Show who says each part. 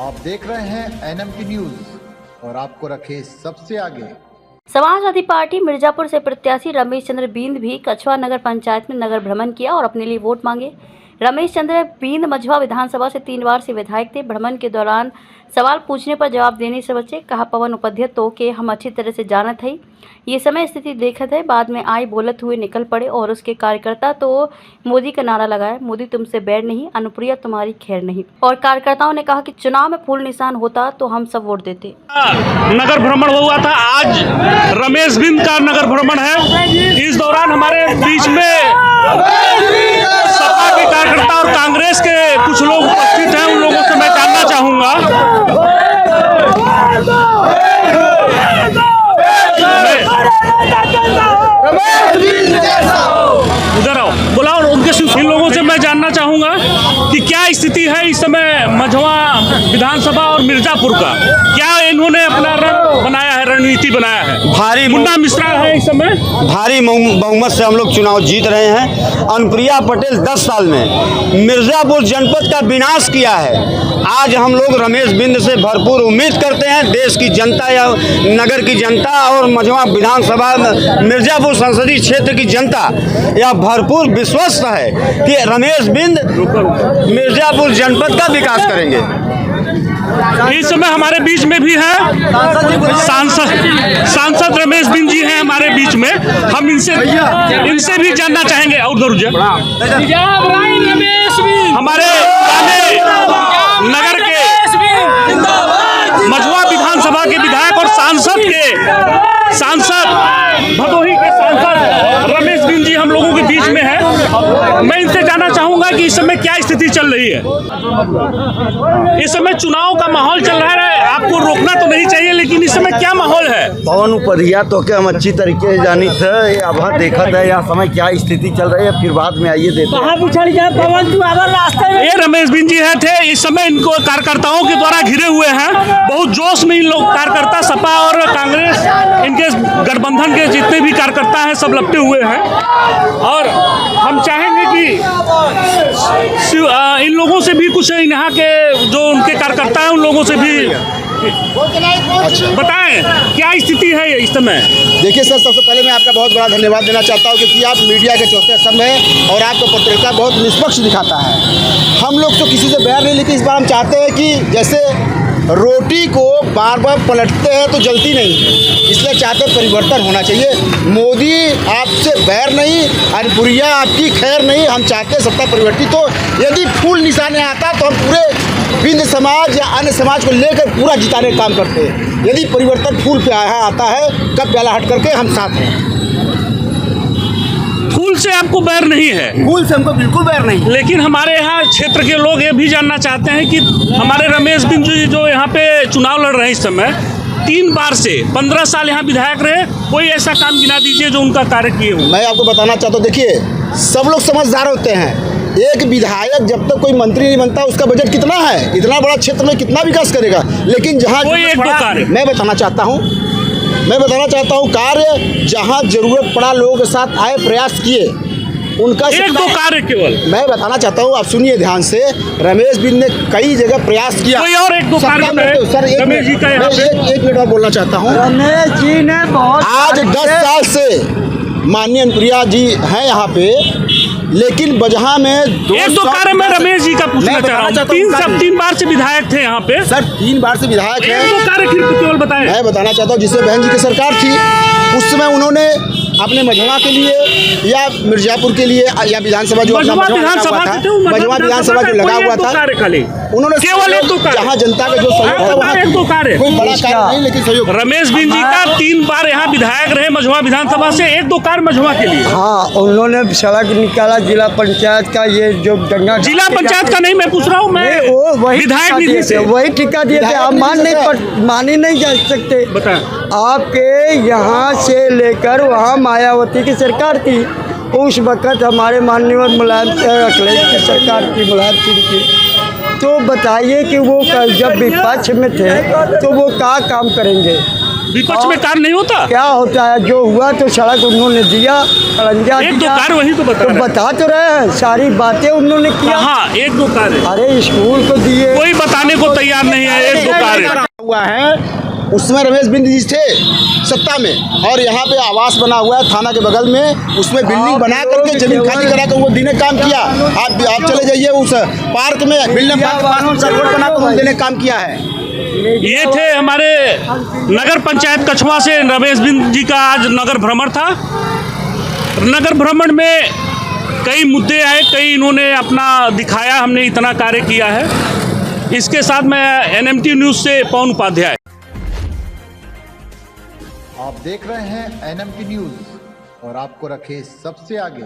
Speaker 1: आप देख रहे हैं NMT न्यूज और आपको रखे सबसे आगे।
Speaker 2: समाजवादी पार्टी मिर्जापुर से प्रत्याशी रमेश चंद्र बींद भी कछवा नगर पंचायत में नगर भ्रमण किया और अपने लिए वोट मांगे। रमेश चंद्र बींद मझवा विधानसभा से 3 बार से विधायक थे। भ्रमण के दौरान सवाल पूछने पर जवाब देने से बचे। कहा, पवन उपाध्याय तो के हम अच्छी तरह से जानत है, ये समय स्थिति देखत है। बाद में आई बोलत हुए निकल पड़े और उसके कार्यकर्ता तो मोदी का नारा लगाया, मोदी तुमसे बैर नहीं, अनुप्रिया तुम्हारी खैर नहीं। और कार्यकर्ताओं ने कहा कि चुनाव में फूल निशान होता तो हम सब वोट देते।
Speaker 3: नगर भ्रमण हुआ था, आज रमेश बिंद का नगर भ्रमण है। इस दौरान हमारे बीच में सपा के कार्यकर्ता और कांग्रेस के कुछ लोग उपस्थित हैं। उन लोगों से मैं जानना चाहूंगा। उधर आओ, बुलाओ उनके। इन लोगों से मैं जानना चाहूंगा कि क्या स्थिति है इस समय मझवा विधानसभा और मिर्जापुर का। क्या इन्होंने अपना रंग बनाया है, रणनीति बनाया है?
Speaker 4: भारी
Speaker 3: मुन्ना मिश्रा है इस समय,
Speaker 4: भारी बहुमत से हम लोग चुनाव जीत रहे हैं। अनुप्रिया पटेल 10 साल में मिर्जापुर जनपद का विनाश किया है। आज हम लोग रमेश बिंद से भरपूर उम्मीद करते हैं। देश की जनता या नगर की जनता और मझवा विधानसभा मिर्जापुर संसदीय क्षेत्र की जनता यह भरपूर विश्वस्त है कि रमेश बिंद मिर्जापुर जनपद का विकास करेंगे।
Speaker 3: इस समय हमारे बीच में भी है सांसद रमेश बिंद जी हैं हमारे बीच में। हम इनसे भी जानना चाहेंगे। और हमारे नगर के मझवा विधानसभा के विधायक और सांसद भदोही के सांसद रमेश बिंद जी हम लोगों के बीच में है। मैं इनसे जानना चाहूंगा कि इस समय क्या स्थिति चल रही है। इस समय चुनाव का माहौल चल रहा है, आपको रोकना तो नहीं चाहिए, लेकिन इस समय क्या माहौल है?
Speaker 4: पवन उपाध्याय तो के हम अच्छी तरीके से जानी थे। अब देखा था यहाँ समय क्या स्थिति चल रही है, फिर बाद में आइए देते
Speaker 3: ये रमेश बिंद जी थे। इस समय इनको कार्यकर्ताओं के द्वारा घिरे हुए हैं। बहुत जोश में इन लोग कार्यकर्ता, सपा और कांग्रेस, इनके गठबंधन के जितने भी कार्यकर्ता हैं सब लपटे हुए हैं। और हम चाहेंगे कि इन लोगों से भी कुछ यहाँ के जो उनके कार्यकर्ता हैं उन लोगों से भी बताएं क्या स्थिति है इस समय।
Speaker 5: देखिए सर, सबसे पहले मैं आपका बहुत बड़ा धन्यवाद देना चाहता हूँ, क्योंकि आप मीडिया के चौथे स्तंभ हैं और आपका पत्रकारिता बहुत निष्पक्ष दिखाता है। हम लोग तो किसी से बैर नहीं, लेकिन इस बार हम चाहते हैं कि जैसे रोटी को बार बार पलटते हैं तो जलती नहीं, इसलिए चाहते परिवर्तन होना चाहिए। मोदी आपसे बैर नहीं, अनुप्रिया आपकी खैर नहीं। हम चाहते हैं सत्ता परिवर्तित हो। यदि फूल निशाने आता तो हम पूरे बिंद समाज या अन्य समाज को लेकर पूरा जिताने का काम करते हैं। यदि परिवर्तन फूल पे आता है, कब प्याला हट करके हम साथ हैं।
Speaker 3: फूल से आपको बैर नहीं है?
Speaker 5: फूल से हमको बिल्कुल बैर नहीं।
Speaker 3: लेकिन हमारे यहाँ क्षेत्र के लोग ये भी जानना चाहते हैं कि हमारे रमेश बिंद जी जो यहाँ पे चुनाव लड़ रहे हैं इस समय, 3 बार से 15 साल यहाँ विधायक रहे, कोई ऐसा काम गिना दीजिए जो उनका कार्य किए हो।
Speaker 5: मैं आपको बताना चाहता हूँ, देखिए सब लोग समझदार होते हैं। एक विधायक जब तक कोई मंत्री नहीं बनता, उसका बजट कितना है, इतना बड़ा क्षेत्र में कितना विकास करेगा। लेकिन जहाँ मैं बताना चाहता हूँ कार्य जहाँ जरूरत पड़ा लोगों के साथ आए, प्रयास किए, उनका
Speaker 3: 1-2 कार्य केवल
Speaker 5: मैं बताना चाहता हूँ। आप सुनिए ध्यान से, रमेश बिंद ने कई जगह प्रयास किया।
Speaker 3: कोई और 1-2 कार्य
Speaker 5: सर, एक मिनट और बोलना चाहता हूँ। रमेश जी ने आज 10 साल से माननीय अनुप्रिया जी हैं यहाँ पे, लेकिन बजहा में
Speaker 3: 1-2 कार्य में रमेश जी का पूछना चाह रहा हूँ। 3 बार से विधायक थे यहाँ पे।
Speaker 5: सर 3 बार से विधायक है।
Speaker 3: 1-2 कार्य केवल बताएं।
Speaker 5: मैं बताना चाहता हूँ, जिससे बहन जी की सरकार थी उस समय उन्होंने अपने मझवा के लिए या मिर्जापुर के लिए या विधानसभा जो
Speaker 3: मझवा विधानसभा
Speaker 5: जो लगा हुआ था, उन्होंने
Speaker 3: केवल 1-2 कार्य,
Speaker 5: जहाँ जनता का जो सहयोग था वहाँ
Speaker 3: 1-2 कार्य,
Speaker 5: कोई बड़ा कार्य नहीं, लेकिन सहयोग।
Speaker 3: रमेश बिंद जी का 3 बार यहाँ विधायक रहे मझवा विधानसभा से, 1-2 कार्य मझवा के लिए।
Speaker 6: हाँ, उन्होंने सड़क निकाला जिला पंचायत का, ये जो गंगा
Speaker 3: जिला पंचायत का नहीं मैं पूछ रहा हूँ, मैं
Speaker 6: वही
Speaker 3: विधायक निधि से
Speaker 6: वही ठेका दिए थे। आप मान ही नहीं जा सकते।
Speaker 3: बताएं।
Speaker 6: आपके यहाँ से लेकर वहाँ मायावती की सरकार थी, उस वक़्त हमारे माननीय अखिलेश की सरकार थी, मुलायम सिंह की। तो बताइए कि वो जब विपक्ष में थे तो वो क्या काम करेंगे।
Speaker 3: विपक्ष में कार्य नहीं होता?
Speaker 6: क्या होता है, जो हुआ तो सड़क उन्होंने दिया, खड़ंजा
Speaker 3: एक दो
Speaker 6: दिया।
Speaker 3: कार्य वही तो
Speaker 6: बता तो रहे हैं, सारी बातें उन्होंने किया।
Speaker 3: हाँ, एक दो कार्य
Speaker 6: अरे स्कूल को दिए,
Speaker 3: कोई बताने को तैयार नहीं है। एक दो कार्य
Speaker 5: हुआ है, उसमें रमेश बिंद जी थे सत्ता में, और यहाँ पे आवास बना हुआ है थाना के बगल में, उसमें बिल्डिंग बना करके जमीन खाली करा कर वो दिन काम किया। आप चले जाइए उस पार्क में, बिल्डिंग रोड बना कर उन्होंने काम किया है।
Speaker 3: ये थे हमारे नगर पंचायत कछवा से रमेश बिंद जी का आज नगर भ्रमण था। नगर भ्रमण में कई मुद्दे आए, कई इन्होंने अपना दिखाया, हमने इतना कार्य किया है। इसके साथ मैं NMT न्यूज़ से पवन उपाध्याय।
Speaker 1: आप देख रहे हैं NMT न्यूज और आपको रखे सबसे आगे।